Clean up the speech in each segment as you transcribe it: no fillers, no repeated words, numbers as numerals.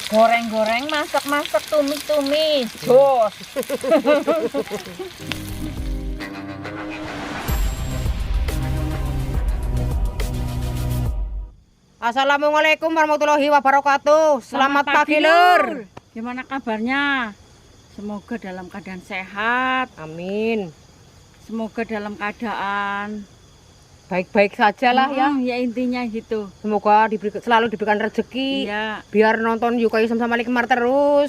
Goreng-goreng, masak-masak, tumis-tumis. Jos. Assalamualaikum warahmatullahi wabarakatuh. Selamat pagi, Lur. Gimana kabarnya? Semoga dalam keadaan sehat. Amin. Semoga dalam keadaan Baik-baik saja lah ya. Ya intinya gitu. Semoga selalu diberikan rezeki. Iya. Biar nonton Yuka Isem sama Likmar terus.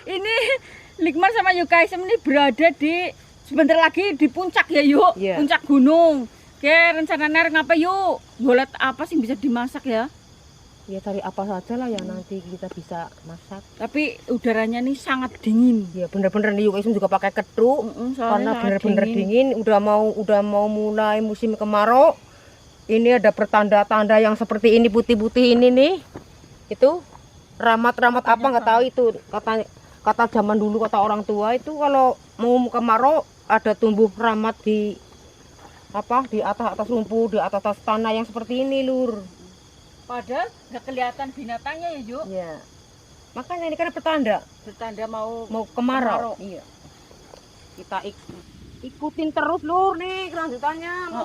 Ini Likmar sama Yuka Isem ini berada di sebentar lagi di puncak ya yuk. Iya. Puncak gunung. Oke, rencananya ngapa yuk? Boleh apa sih bisa dimasak ya? Ya cari apa saja lah ya nanti kita bisa masak. Tapi udaranya nih sangat dingin. Ya bener-bener nih Yuka Isem juga pakai ketruk. Karena bener-bener dingin. Udah mau mulai musim kemarau. Ini ada pertanda-tanda yang seperti ini, putih-putih ini nih. Itu ramat-ramat apa nggak tahu itu. Kata zaman dulu, kata orang tua itu kalau mau kemarau ada tumbuh ramat di atas lumpur, di atas tanah yang seperti ini, Lur. Padahal nggak kelihatan binatangnya ya yuk. Ya. Makanya ini kan pertanda mau kemarau. Iya. Kita ikutin terus, Lur, nih kelanjutannya.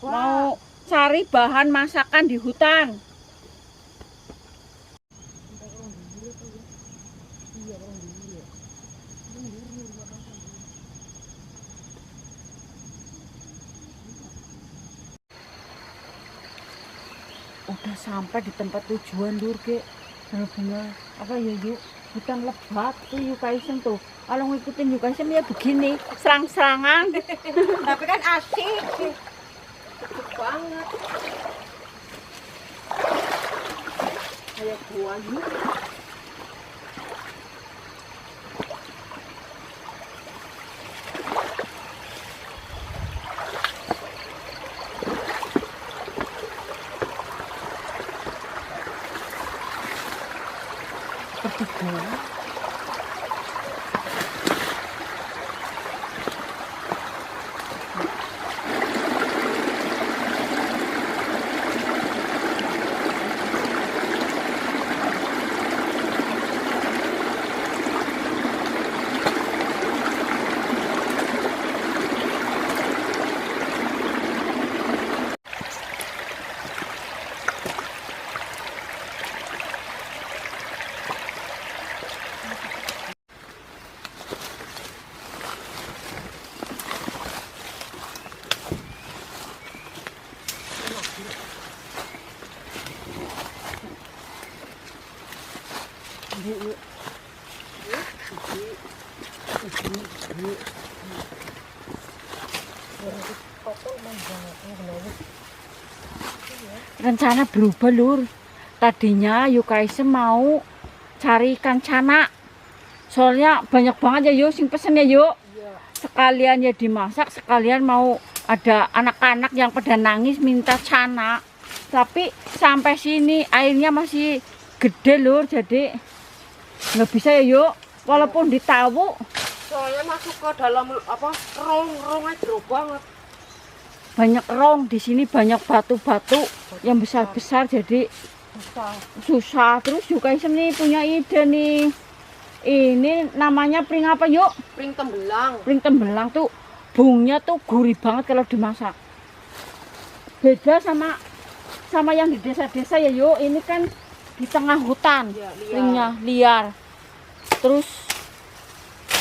Mau cari bahan masakan di hutan. Udah sampai di tempat tujuan, Lur, Ge. Bener-bener apa ya yuk, hutan lebat tuh Yuka Isem tuh. Kalau ngikutin Yuka Isem ya begini, serang-serangan. Tapi kan asik. Asik banget. Kayak gua yuk. Rencana berubah, Lur. Tadinya Yuka Isem mau cari ikan cana. Soalnya banyak banget ya yuk sing pesen ya yuk. Sekalian ya dimasak, sekalian mau ada anak-anak yang pada nangis minta cana. Tapi sampai sini airnya masih gede, Lur, jadi nggak bisa ya yuk. Walaupun ditawu. Soalnya masuk ke dalam rong-rongnya jauh banget. Banyak rong di sini, banyak batu-batu yang besar-besar, jadi susah. Terus Yuka Isem nih punya ide nih. Ini namanya pring apa yuk? Pring tembelang. Pring tembelang tuh bungnya tuh gurih banget kalau dimasak. Beda sama yang di desa-desa ya yuk. Ini kan di tengah hutan, ya, pringnya liar. Terus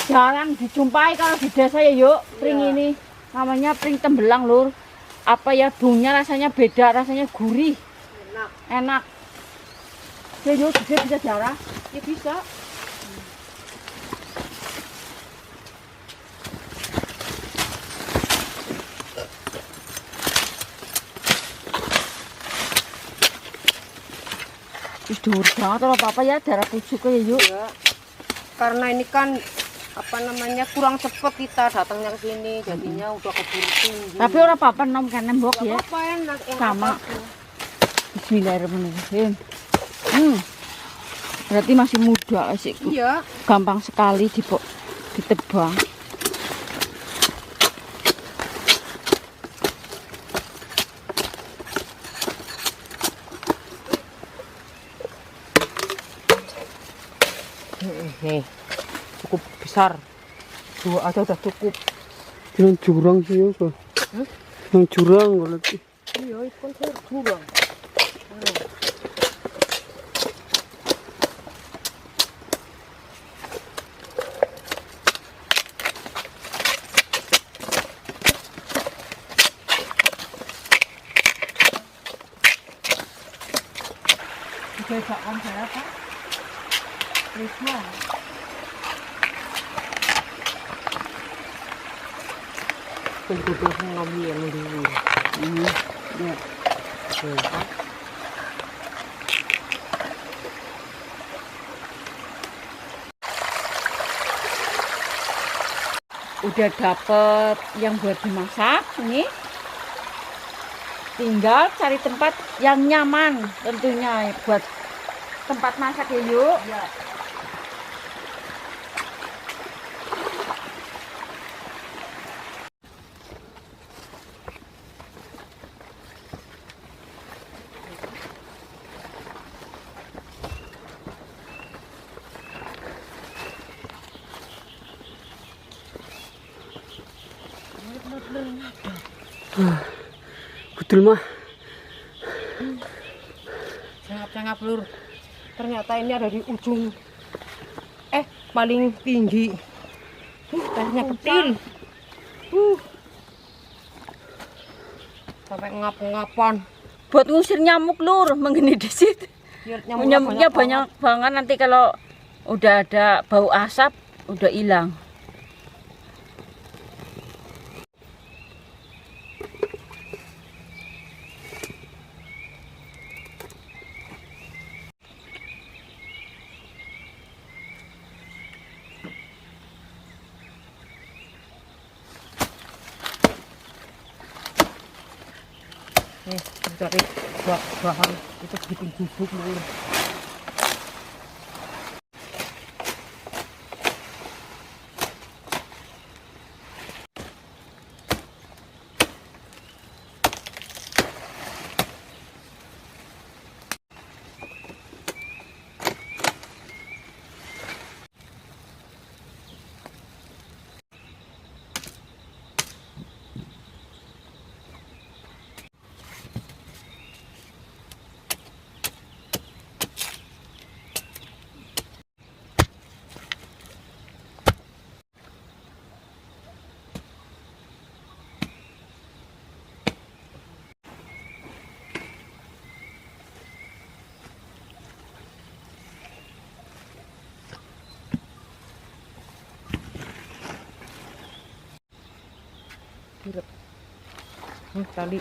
jarang dijumpai kalau di desa ya yuk. Pring ini namanya pring tembelang, Lur. Apa ya, bungnya rasanya beda, rasanya gurih, enak. Ya yuk, dia bisa jarah. Ya bisa. Tidur banget kalau apa ya, darah pucuknya ya yuk. Ya. Karena ini kan kurang cepet kita datangnya ke sini, jadinya udah keburu tinggi. Tapi orang apa-apa nom kan nembok ya. Apa enak, sama. Bismillahirrahmanirrahim. Berarti masih muda sih. Iya. Gampang sekali ditebang. nih. Cukup besar. 2 aja udah cukup. Yang jurang sih ya, Kak. Yang jurang berarti. Iya, itu kan jurang. Bedakan saya Pak. Risma. Kudu ngambil yang dulu. Ya. Udah dapet yang buat dimasak ini. Tinggal cari tempat yang nyaman tentunya buat tempat masak ya yuk. Ya. Betul mah. Sangat-sangat lur. Ternyata ini ada di ujung paling tinggi. Tehnya kecil. Sampai ngap-ngapan. Buat ngusir nyamuk lur, menggini di situ. Nyamuknya banyak banget, nanti kalau udah ada bau asap udah hilang. Nih, cari bahan itu bikin bubuk lur. Tali.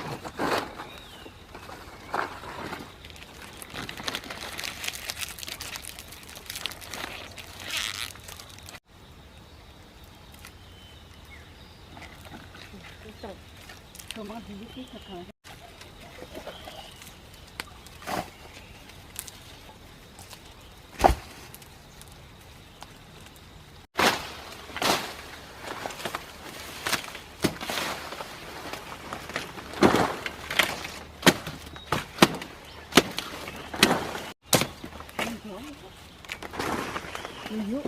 Yuk,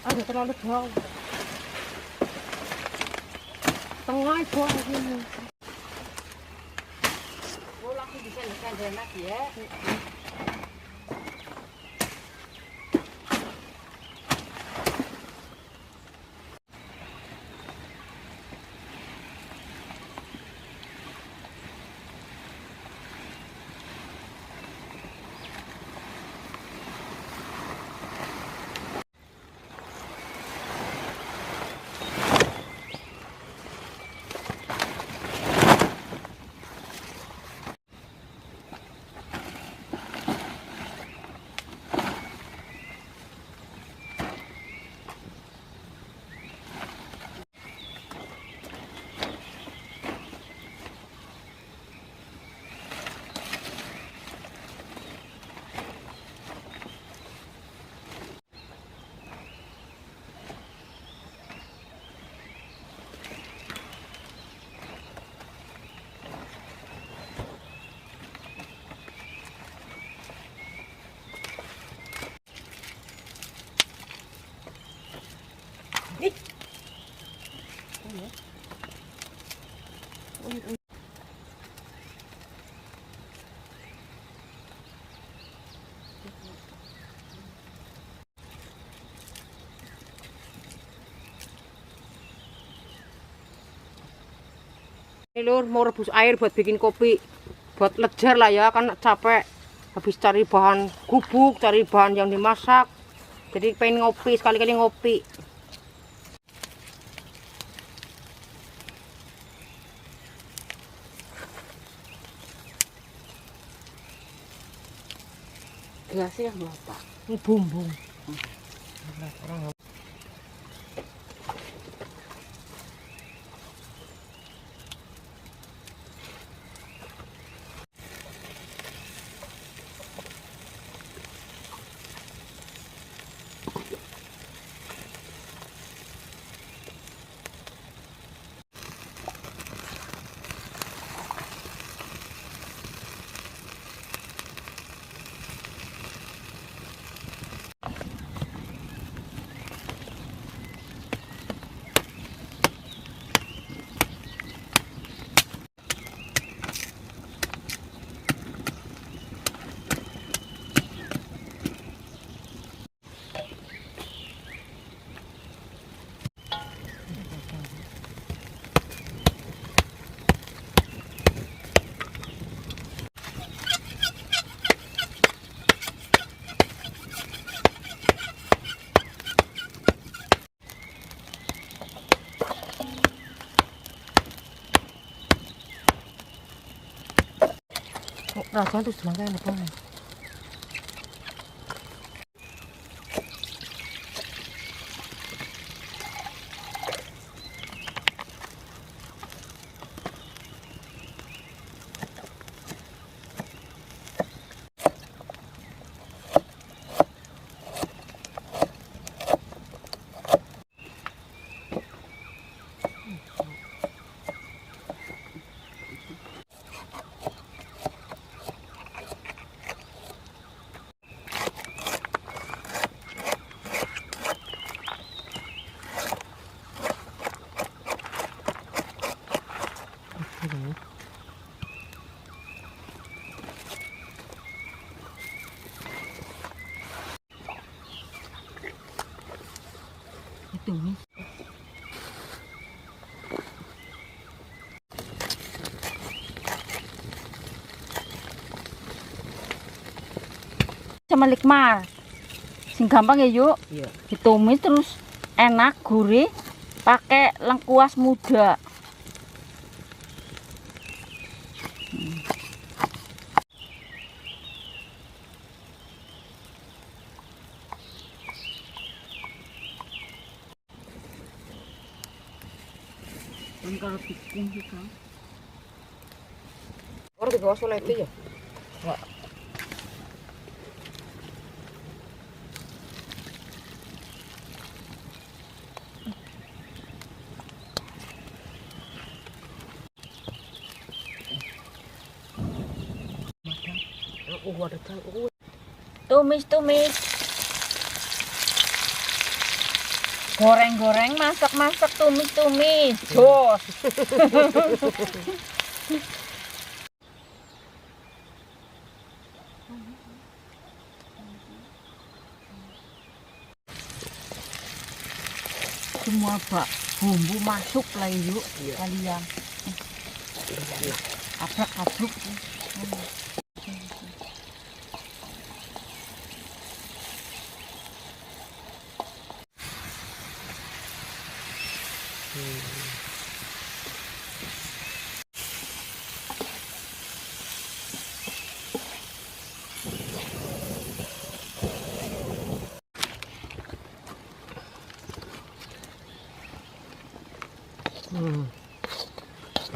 ada terlalu jauh. Tengah jauh ini. Langsung bisa lekan lagi ya. Ini Lur, mau rebus air buat bikin kopi. Buat lejar lah ya, kan capek. Habis cari bahan gubuk, cari bahan yang dimasak. Jadi pengen ngopi, sekali-kali ngopi. Gelasnya Bapak. Bumbu. Rasanya tuh semangka enak banget. Itu nih. Sama likmar. Sing gampang ya, Yuk. Iya. Ditumis terus enak, gurih, pakai lengkuas muda. Dan kalau bikin juga Orang di bawah soleh itu ya? Enggak. Ada tumis-tumis. Goreng-goreng, masak-masak, tumis-tumis. Jos. Semua bumbu masuk lah yuk kalian. Abrak-abruk.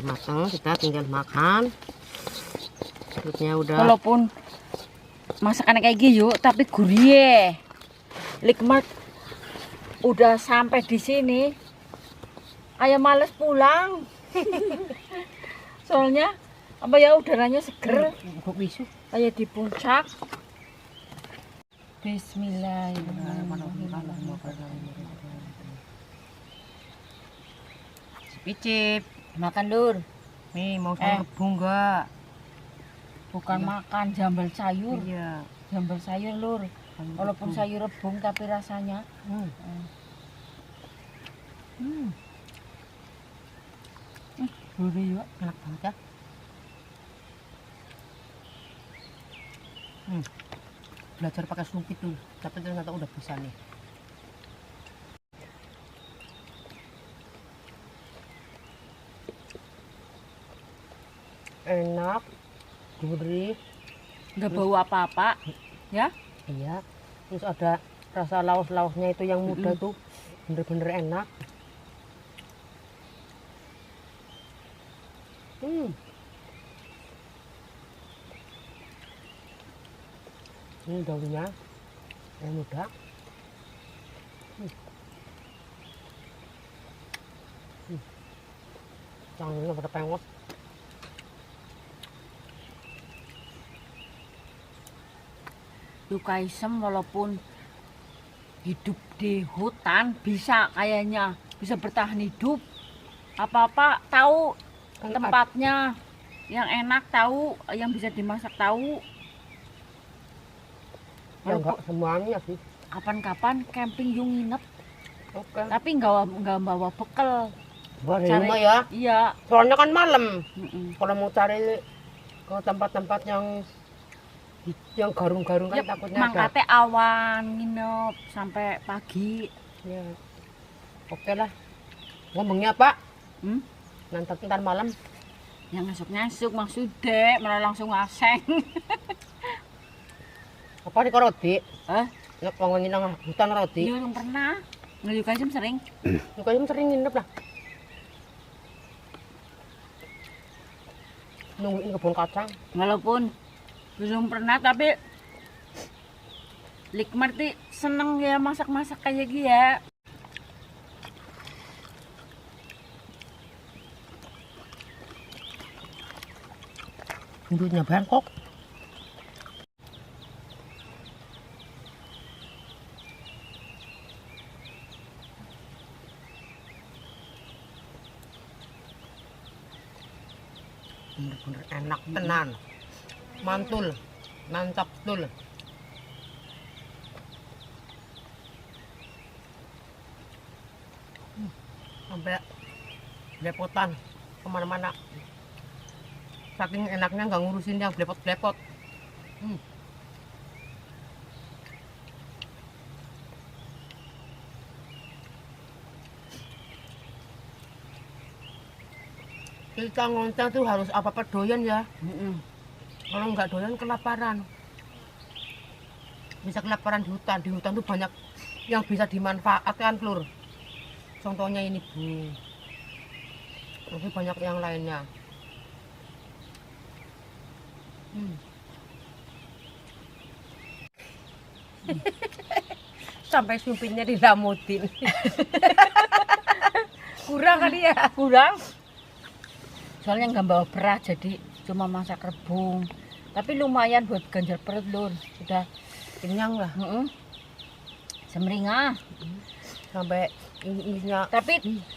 Matang, kita tinggal makan. Perutnya udah. Walaupun masakan kayak gini yuk, tapi gurih. Likmat udah sampai di sini, kayak males pulang. Soalnya apa ya, udaranya seger. Kayak di puncak. Bismillahirrahmanirrahim. Picip, Makan Lur. nih mau sayur rebung enggak? Bukan makan jambal sayur. Iya. Jambal sayur Lur. Walaupun sayur rebung tapi rasanya Gurih ya, enak banget ya. Belajar pakai sumpit tuh, tapi ternyata udah bisa nih. Enak, gurih, Nggak bau apa-apa. Ya? iya. Terus ada rasa laos-laosnya itu yang muda tuh, bener-bener enak. Ini daunnya yang muda. Jangan pada pengos. Yukaisem walaupun hidup di hutan bisa kayaknya bisa bertahan hidup. Apa-apa tahu tempatnya yang enak, tahu yang bisa dimasak, tahu. Ya enggak semuanya sih. Kapan-kapan camping yung nginep, Oke. tapi nggak bawa bekal. Buat di rumah ya. Iya. Soalnya kan malam. Mm-mm. Kalau mau cari ke tempat-tempat yang garung-garung kan Ya, takutnya ada. mangkate awan nginep sampai pagi. Ya. Oke lah. Ngomongnya Pak, Hmm? nanti ntar malam. Yang ngasuk-ngasuk maksudnya malah langsung ngaseng. Apa di roti? Eh, Ya ngomongin nang hutan roti. dia belum pernah. Yukaisem sering. Juga sering nginep lah. Nungguin kebun kacang. Walaupun belum pernah tapi Likmar tuh seneng ya masak-masak kayak gini ya. Duitnya Bangkok. Bener-bener enak tenan. Mantul, mantap betul. Sampai belepotan kemana-mana. Saking enaknya nggak ngurusin yang belepot-belepot. Kita ngonteng tuh harus apa-apa doyan ya. Kalau nggak doyan kelaparan. Bisa kelaparan di hutan. Di hutan tuh banyak yang bisa dimanfaatkan, Lur. Contohnya ini, Bu. Tapi banyak yang lainnya. Sampai sumpitnya dilamutin. Kurang kali ya? Kurang. Soalnya nggak bawa beras jadi cuma masak rebung. Tapi lumayan buat ganjar perut Lur. Sudah Kenyang lah. semringah. Sampai ini Tapi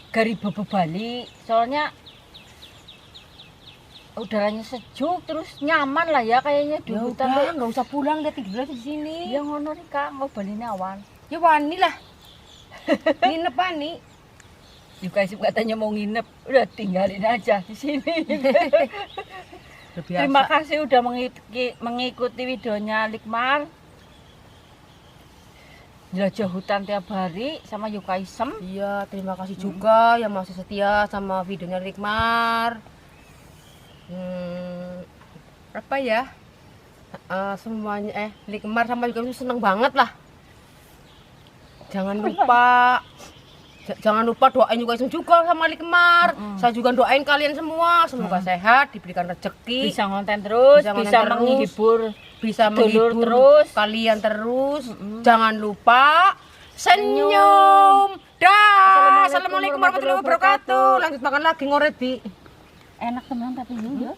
gari bobo balik. Soalnya udaranya sejuk terus nyaman lah ya kayaknya di ya hutan. udah nggak usah pulang, dia tidur aja di sini. Ya ngono Rika, ngobalin awan. Ya wani lah. Nginep wani. Yukaisem katanya mau nginep, udah tinggalin aja di sini. Terima kasih udah mengikuti videonya Likmar. Jelajah hutan tiap hari sama Yukaisem. Iya, terima kasih juga yang masih setia sama videonya Likmar. Apa ya? Semuanya Likmar sama juga seneng banget lah. Jangan lupa doain juga sama Likmar. Saya juga doain kalian semua semoga sehat, diberikan rezeki, Bisa ngonten terus, Bisa ngonten bisa terus. menghibur. bisa Dulur menghibur terus. kalian terus. Jangan lupa senyum. Dah. Assalamualaikum warahmatullahi wabarakatuh. Lanjut makan lagi ngoreti. Enak teman tapi ya.